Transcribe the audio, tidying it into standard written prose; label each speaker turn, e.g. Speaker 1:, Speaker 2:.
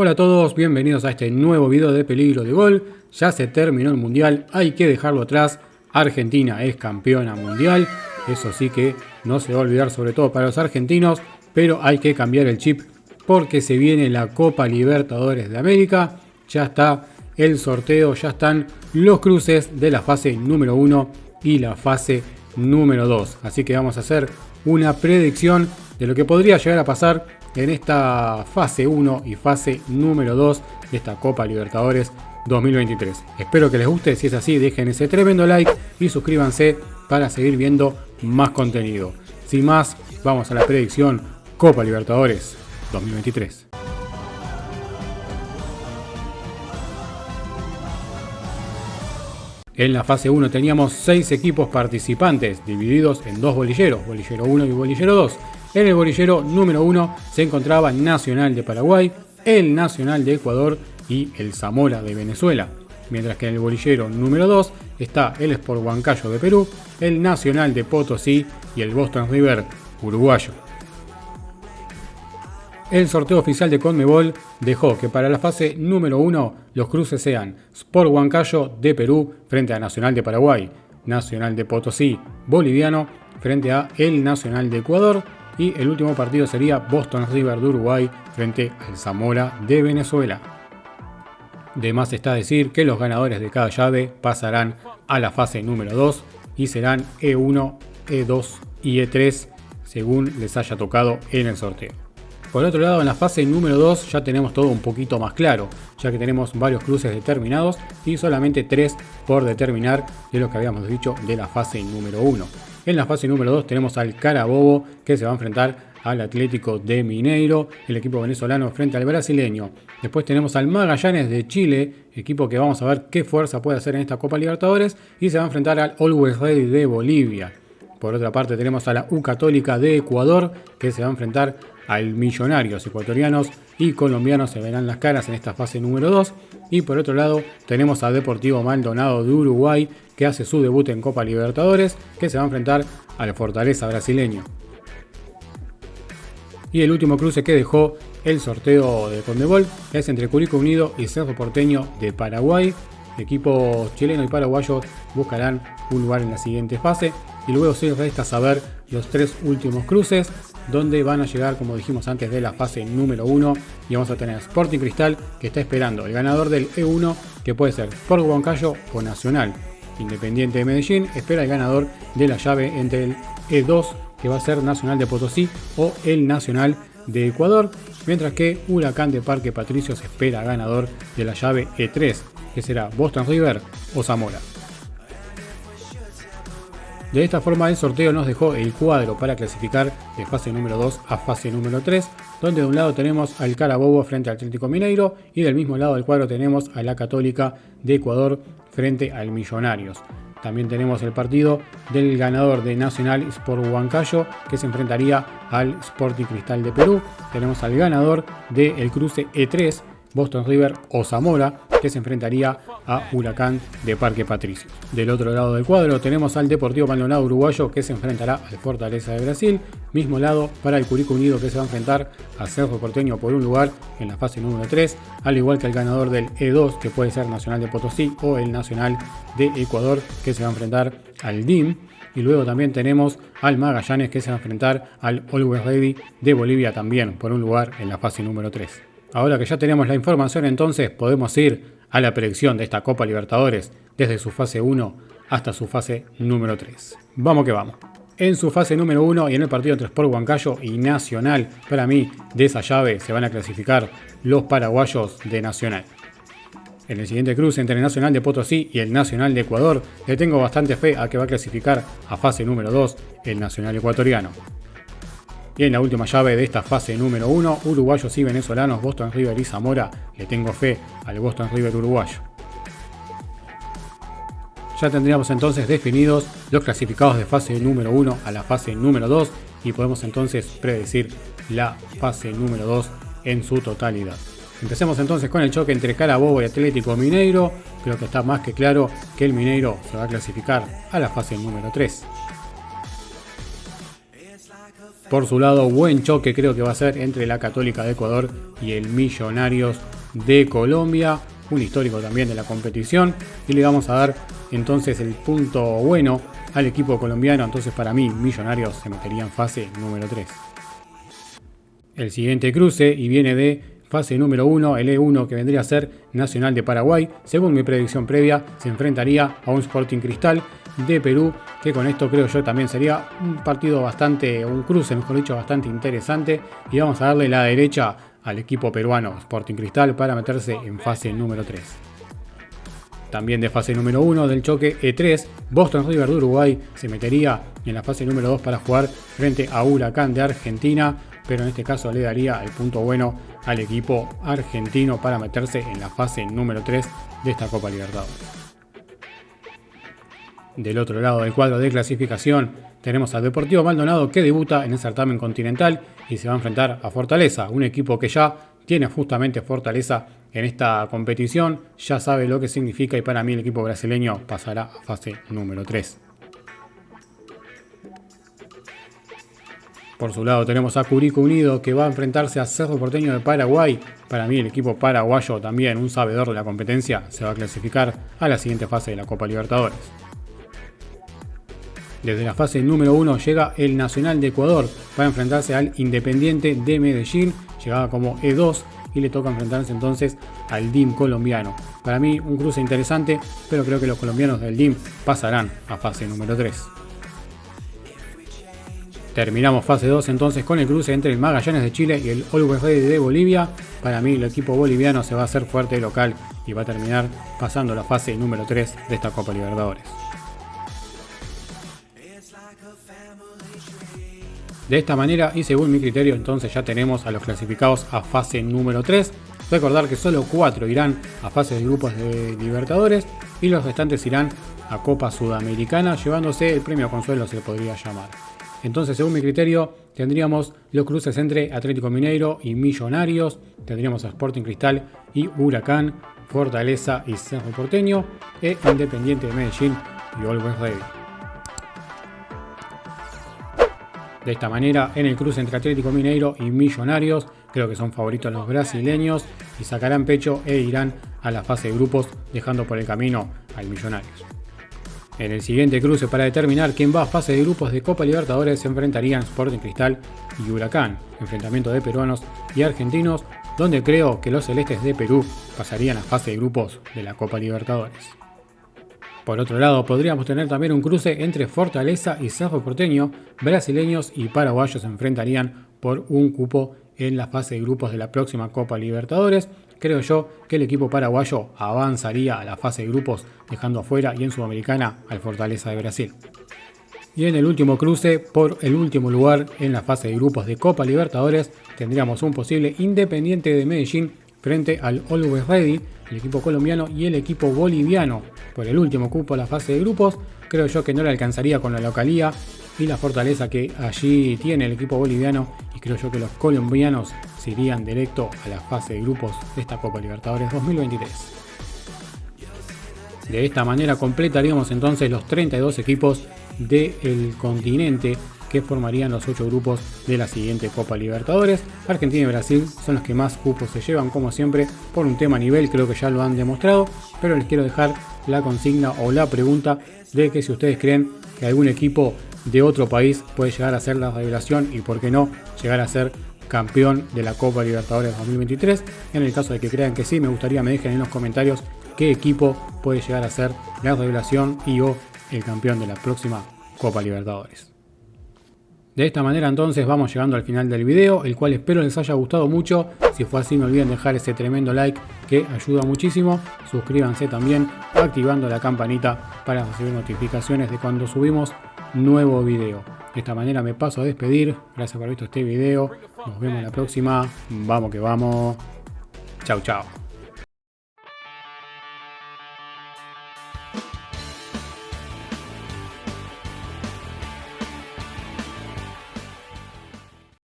Speaker 1: Hola a todos, bienvenidos a este nuevo video de Peligro de Gol. Ya se terminó el Mundial, hay que dejarlo atrás. Argentina es campeona mundial, eso sí que no se va a olvidar, sobre todo para los argentinos, pero hay que cambiar el chip porque se viene la Copa Libertadores de América. Ya está el sorteo, ya están los cruces de la fase número 1 y la fase número 2. Así que vamos a hacer una predicción de lo que podría llegar a pasar en esta fase 1 y fase número 2 de esta Copa Libertadores 2023. Espero que les guste, si es así dejen ese tremendo like y suscríbanse para seguir viendo más contenido. Sin más, vamos a la predicción Copa Libertadores 2023. En la fase 1 teníamos 6 equipos participantes divididos en dos bolilleros, bolillero 1 y bolillero 2. En el bolillero número 1 se encontraba Nacional de Paraguay, el Nacional de Ecuador y el Zamora de Venezuela. Mientras que en el bolillero número 2 está el Sport Huancayo de Perú, el Nacional de Potosí y el Boston River uruguayo. El sorteo oficial de Conmebol dejó que para la fase número 1 los cruces sean Sport Huancayo de Perú frente a Nacional de Paraguay, Nacional de Potosí boliviano frente a el Nacional de Ecuador y el último partido sería Boston River de Uruguay frente al Zamora de Venezuela. De más está decir que los ganadores de cada llave pasarán a la fase número 2 y serán E1, E2 y E3 según les haya tocado en el sorteo. Por otro lado, en la fase número 2 ya tenemos todo un poquito más claro, ya que tenemos varios cruces determinados y solamente 3 por determinar de lo que habíamos dicho de la fase número 1. En la fase número 2 tenemos al Carabobo que se va a enfrentar al Atlético de Mineiro, el equipo venezolano frente al brasileño. Después tenemos al Magallanes de Chile, equipo que vamos a ver qué fuerza puede hacer en esta Copa Libertadores, y se va a enfrentar al Always Ready de Bolivia. Por otra parte tenemos a la U Católica de Ecuador que se va a enfrentar al Millonarios. Ecuatorianos y colombianos se verán las caras en esta fase número 2. Y por otro lado tenemos a Deportivo Maldonado de Uruguay que hace su debut en Copa Libertadores, que se va a enfrentar al Fortaleza brasileño. Y el último cruce que dejó el sorteo de Conmebol es entre Curicó Unido y Cerro Porteño de Paraguay. Equipos chilenos y paraguayos buscarán un lugar en la siguiente fase. Y luego se resta saber los 3 últimos cruces, donde van a llegar, como dijimos antes, de la fase número 1. Y vamos a tener Sporting Cristal, que está esperando el ganador del E1, que puede ser Sport Huancayo o Nacional. Independiente de Medellín espera el ganador de la llave entre el E2, que va a ser Nacional de Potosí o el Nacional de Ecuador. Mientras que Huracán de Parque Patricios espera ganador de la llave E3, que será Boston River o Zamora. De esta forma el sorteo nos dejó el cuadro para clasificar de fase número 2 a fase número 3, donde de un lado tenemos al Carabobo frente al Atlético Mineiro y del mismo lado del cuadro tenemos a la Católica de Ecuador frente al Millonarios. También tenemos el partido del ganador de Nacional Sport Huancayo que se enfrentaría al Sporting Cristal de Perú. Tenemos al ganador del cruce E3, Boston River o Zamora, que se enfrentaría a Huracán de Parque Patricios. Del otro lado del cuadro tenemos al Deportivo Maldonado uruguayo que se enfrentará al Fortaleza de Brasil. Mismo lado para el Curicó Unido que se va a enfrentar a Cerro Porteño por un lugar en la fase número 3, al igual que el ganador del E2 que puede ser Nacional de Potosí o el Nacional de Ecuador que se va a enfrentar al DIM. Y luego también tenemos al Magallanes que se va a enfrentar al Always Ready de Bolivia también por un lugar en la fase número 3. Ahora que ya tenemos la información, entonces podemos ir a la predicción de esta Copa Libertadores desde su fase 1 hasta su fase número 3. Vamos que vamos. En su fase número 1 y en el partido entre Sport Huancayo y Nacional, para mí de esa llave se van a clasificar los paraguayos de Nacional. En el siguiente cruce entre el Nacional de Potosí y el Nacional de Ecuador, le tengo bastante fe a que va a clasificar a fase número 2 el Nacional ecuatoriano. Y en la última llave de esta fase número 1, uruguayos y venezolanos, Boston River y Zamora, le tengo fe al Boston River uruguayo. Ya tendríamos entonces definidos los clasificados de fase número 1 a la fase número 2 y podemos entonces predecir la fase número 2 en su totalidad. Empecemos entonces con el choque entre Carabobo y Atlético Mineiro. Creo que está más que claro que el Mineiro se va a clasificar a la fase número 3. Por su lado, buen choque creo que va a ser entre la Católica de Ecuador y el Millonarios de Colombia, un histórico también de la competición, y le vamos a dar entonces el punto bueno al equipo colombiano. Entonces para mí Millonarios se metería en fase número 3. El siguiente cruce, y viene de fase número 1, el E1, que vendría a ser Nacional de Paraguay. Según mi predicción previa, se enfrentaría a un Sporting Cristal de Perú, que con esto creo yo también sería un partido un cruce mejor dicho, bastante interesante. Y vamos a darle la derecha al equipo peruano Sporting Cristal para meterse en fase número 3. También de fase número 1 del choque E3, Boston River de Uruguay se metería en la fase número 2 para jugar frente a Huracán de Argentina, pero en este caso le daría el punto bueno al equipo argentino para meterse en la fase número 3 de esta Copa Libertadores. Del otro lado del cuadro de clasificación tenemos al Deportivo Maldonado, que debuta en el certamen continental y se va a enfrentar a Fortaleza, un equipo que ya tiene justamente Fortaleza en esta competición, ya sabe lo que significa, y para mí el equipo brasileño pasará a fase número 3. Por su lado tenemos a Curicó Unido, que va a enfrentarse a Cerro Porteño de Paraguay. Para mí el equipo paraguayo, también un sabedor de la competencia, se va a clasificar a la siguiente fase de la Copa Libertadores. Desde la fase número 1 llega el Nacional de Ecuador para enfrentarse al Independiente de Medellín, llegaba como E2 y le toca enfrentarse entonces al DIM colombiano. Para mí un cruce interesante, pero creo que los colombianos del DIM pasarán a fase número 3. Terminamos fase 2 entonces con el cruce entre el Magallanes de Chile y el Always Ready de Bolivia. Para mí el equipo boliviano se va a hacer fuerte local y va a terminar pasando la fase número 3 de esta Copa Libertadores. De esta manera y según mi criterio, entonces ya tenemos a los clasificados a fase número 3. Recordar que solo 4 irán a fase de grupos de Libertadores y los restantes irán a Copa Sudamericana, llevándose el premio consuelo, se le podría llamar. Entonces, según mi criterio, tendríamos los cruces entre Atlético Mineiro y Millonarios, tendríamos a Sporting Cristal y Huracán, Fortaleza y Cerro Porteño, e Independiente de Medellín y Always Ready. De esta manera, en el cruce entre Atlético Mineiro y Millonarios, creo que son favoritos los brasileños y sacarán pecho e irán a la fase de grupos, dejando por el camino al Millonarios. En el siguiente cruce, para determinar quién va a fase de grupos de Copa Libertadores, se enfrentarían Sporting Cristal y Huracán, enfrentamiento de peruanos y argentinos, donde creo que los celestes de Perú pasarían a fase de grupos de la Copa Libertadores. Por otro lado, podríamos tener también un cruce entre Fortaleza y Cerro Porteño. Brasileños y paraguayos se enfrentarían por un cupo en la fase de grupos de la próxima Copa Libertadores. Creo yo que el equipo paraguayo avanzaría a la fase de grupos, dejando afuera y en Sudamericana al Fortaleza de Brasil. Y en el último cruce, por el último lugar en la fase de grupos de Copa Libertadores, tendríamos un posible Independiente de Medellín frente al Always Ready, el equipo colombiano, y el equipo boliviano por el último cupo a la fase de grupos. Creo yo que no le alcanzaría con la localía y la fortaleza que allí tiene el equipo boliviano, y creo yo que los colombianos se irían directo a la fase de grupos de esta Copa Libertadores 2023. De esta manera completaríamos entonces los 32 equipos del continente que formarían los 8 grupos de la siguiente Copa Libertadores. Argentina y Brasil son los que más cupos se llevan, como siempre, por un tema nivel, creo que ya lo han demostrado, pero les quiero dejar la consigna o la pregunta de que si ustedes creen que algún equipo de otro país puede llegar a ser la revelación y por qué no llegar a ser campeón de la Copa Libertadores 2023. En el caso de que crean que sí, me gustaría me dejen en los comentarios qué equipo puede llegar a ser la revelación y o el campeón de la próxima Copa Libertadores. De esta manera entonces vamos llegando al final del video, el cual espero les haya gustado mucho. Si fue así, no olviden dejar ese tremendo like que ayuda muchísimo. Suscríbanse también activando la campanita para recibir notificaciones de cuando subimos nuevo video. De esta manera me paso a despedir. Gracias por haber visto este video. Nos vemos en la próxima. Vamos que vamos. Chau, chau.